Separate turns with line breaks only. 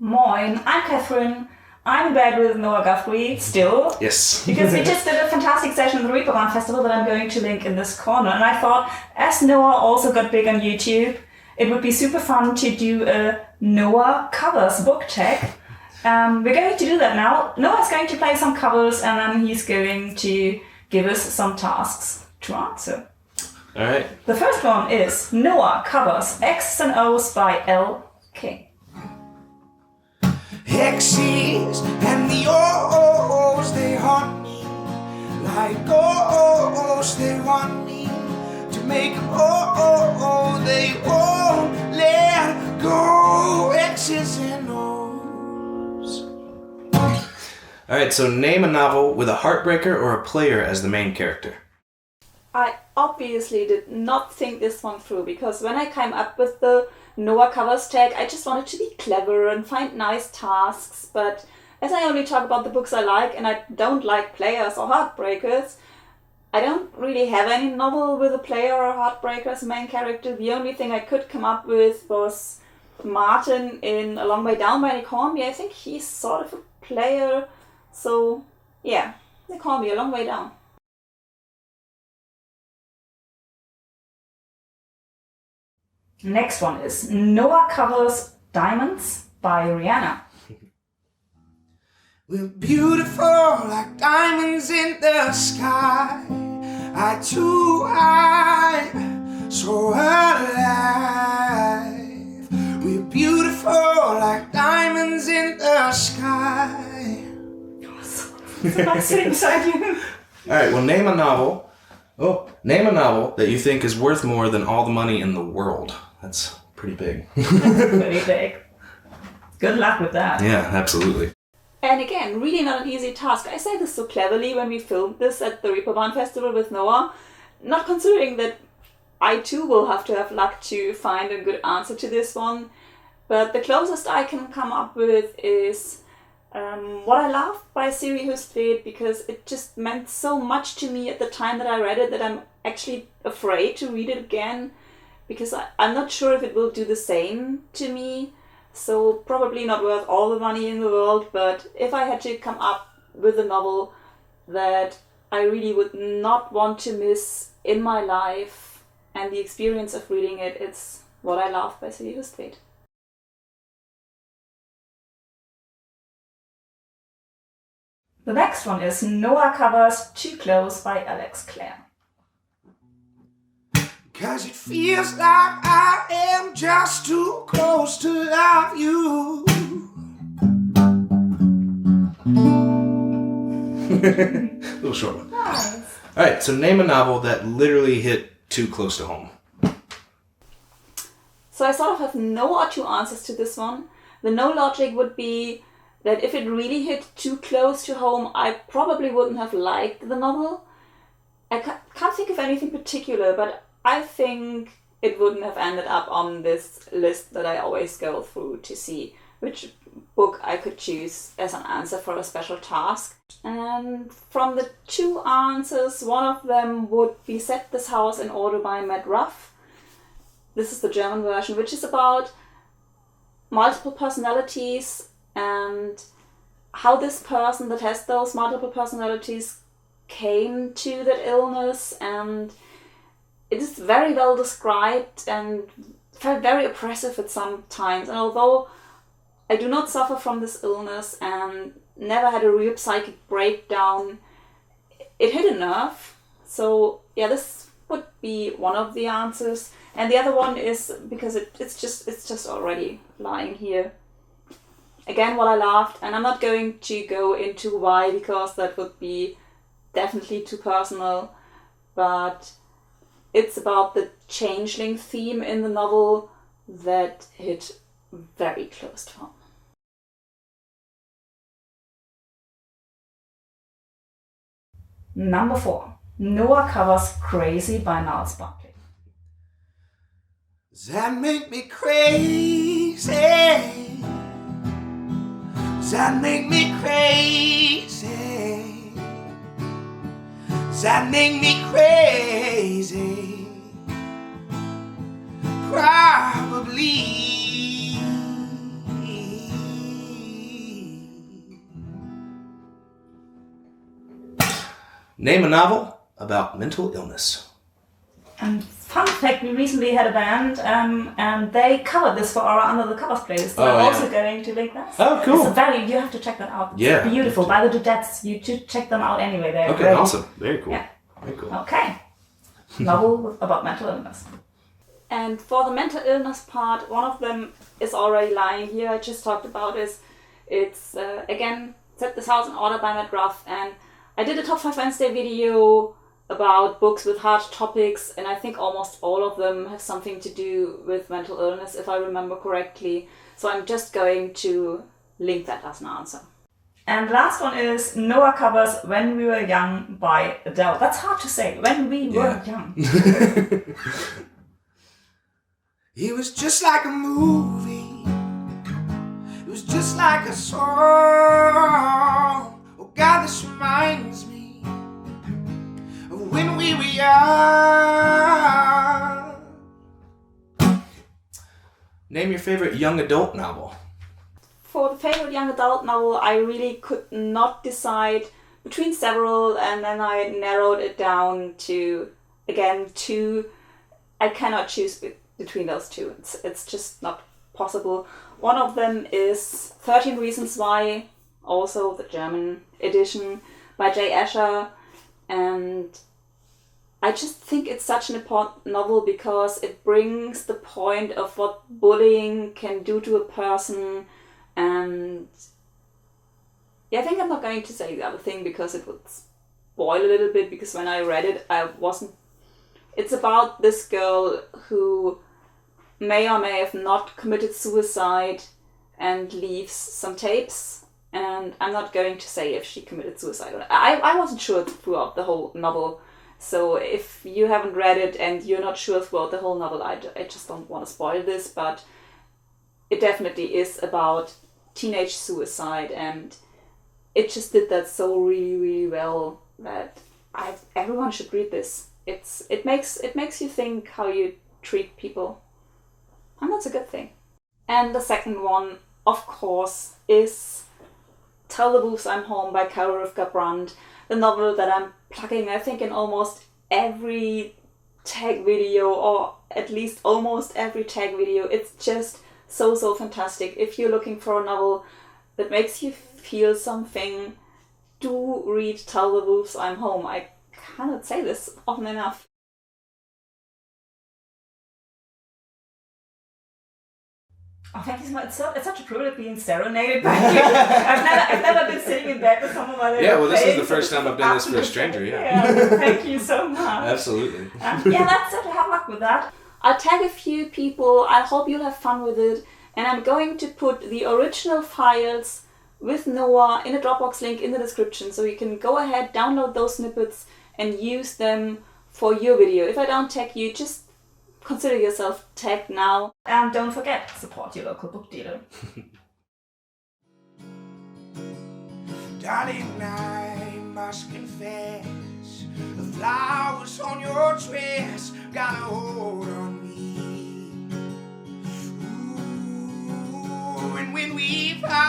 Moin, I'm Catherine. I'm in bed with Noah Guthrie still.
Yes.
Because we just did a fantastic session at the Reeperbahn Festival that I'm going to link in this corner. And I thought, as Noah also got big on YouTube, it would be super fun to do a Noah covers book tag. We're going to do that now. Noah's going to play some covers and then he's going to give us some tasks to answer.
All right.
The first one is Noah covers X's and O's by Elle.
X's and the O's, they haunt me like O's, they want me to make they won't let go. X's and O's.
All right, so name a novel with a heartbreaker or a player as the main character.
I obviously did not think this one through because when I came up with the Noah covers tag, I just wanted to be clever and find nice tasks, but as I only talk about the books I like and I don't like players or heartbreakers, I don't really have any novel with a player or a heartbreaker as a main character. The only thing I could come up with was Martin in A Long Way Down by Nick Hornby. I think he's sort of a player, so yeah, Nick Hornby, A Long Way Down. Next one is Noah covers Diamonds by Rihanna.
We're beautiful like diamonds in the sky. I too high, so alive. We're beautiful like diamonds in the sky.
It's a nice thing beside you.
All right, well, name a novel that you think is worth more than all the money in the world. That's pretty big.
That's pretty big. Good luck with that.
Yeah, absolutely.
And again, really not an easy task. I say this so cleverly when we filmed this at the Reeperbahn Festival with Noah, not considering that I too will have to have luck to find a good answer to this one. But the closest I can come up with is What I Love by Siri Hustvedt, because it just meant so much to me at the time that I read it that I'm actually afraid to read it again, because I'm not sure if it will do the same to me. So probably not worth all the money in the world, but if I had to come up with a novel that I really would not want to miss in my life and the experience of reading it, it's What I Love by Siri Hustvedt. The next one is Noah covers Too Close by Clare.
'Cause it feels like I am just too close to love you.
Little short one.
Nice.
All right, so name a novel that literally hit too close to home.
So I sort of have no or two answers to this one. The no logic would be that if it really hit too close to home, I probably wouldn't have liked the novel. I can't think of anything particular, but I think it wouldn't have ended up on this list that I always go through to see which book I could choose as an answer for a special task. And from the two answers, one of them would be Set This House in Order by Matt Ruff. This is the German version, which is about multiple personalities and how this person that has those multiple personalities came to that illness, and it is very well described and felt very oppressive at some times. And although I do not suffer from this illness and never had a real psychic breakdown, it hit a nerve. So yeah, this would be one of the answers. And the other one is because it's just already lying here. Again, What I Loved, and I'm not going to go into why because that would be definitely too personal, but it's about the changeling theme in the novel that hit very close to home. Number 4. Noah covers Crazy by Gnarls, Barkley.
Does that make me crazy? Does that make me crazy? Does that make me crazy? Probably.
Name a novel about mental illness.
And fun fact, we recently had a band and they covered this for our Under the Covers playlist. So I'm also going to link that.
Oh, cool.
It's you have to check that out.
Yeah.
It's beautiful. By the Dudettes. You should check them out anyway. They're
Okay,
great.
awesome. Very cool.
Yeah.
Very cool.
Okay. Novel about mental illness. And for the mental illness part, one of them is already lying here. I just talked about is it's again Set This House in Order by Matt Ruff, and I did a Top 5 Wednesday video about books with hard topics, and I think almost all of them have something to do with mental illness, if I remember correctly. So I'm just going to link that as an answer. And last one is Noah covers When We Were Young by Adele. That's hard to say. When we were young.
It was just like a movie. It was just like a song. Oh God, this reminds me of when we were young.
Name your favorite young adult novel.
For the favorite young adult novel, I really could not decide between several, and then I narrowed it down to, again, 2. I cannot choose between those 2. It's just not possible. One of them is 13 Reasons Why, also the German edition by J. Asher, and I just think it's such an important novel because it brings the point of what bullying can do to a person. And yeah, I think I'm not going to say the other thing because it would spoil a little bit, because when I read it, it's about this girl who may or may have not committed suicide and leaves some tapes, and I'm not going to say if she committed suicide or not. I wasn't sure throughout the whole novel, so if you haven't read it and you're not sure throughout the whole novel, I just don't want to spoil this, but it definitely is about teenage suicide, and it just did that so really, really well that everyone should read this. It makes you think how you treat people, and that's a good thing. And the second one, of course, is Tell the Wolves I'm Home by Carol Rivka Brandt, the novel that I'm plugging, I think, in almost every tag video, or at least almost every tag video. It's just so fantastic. If you're looking for a novel that makes you feel something, do read Tell the Wolves I'm Home. I cannot say this often enough. Oh, thank you so much. It's such a privilege being serenaded by you. I've never been sitting in bed with someone while they
Well, this is the first time I've done this for a stranger,
Thank you so much.
Absolutely.
That's it. Have luck with that. I'll tag a few people. I hope you'll have fun with it. And I'm going to put the original files with Noah in a Dropbox link in the description, so you can go ahead, download those snippets, and use them for your video. If I don't tag you, just consider yourself tagged now. And don't forget, support your local book dealer.
Darling, I must confess, the flowers on your dress got a hold on me. Ooh, and when we fight,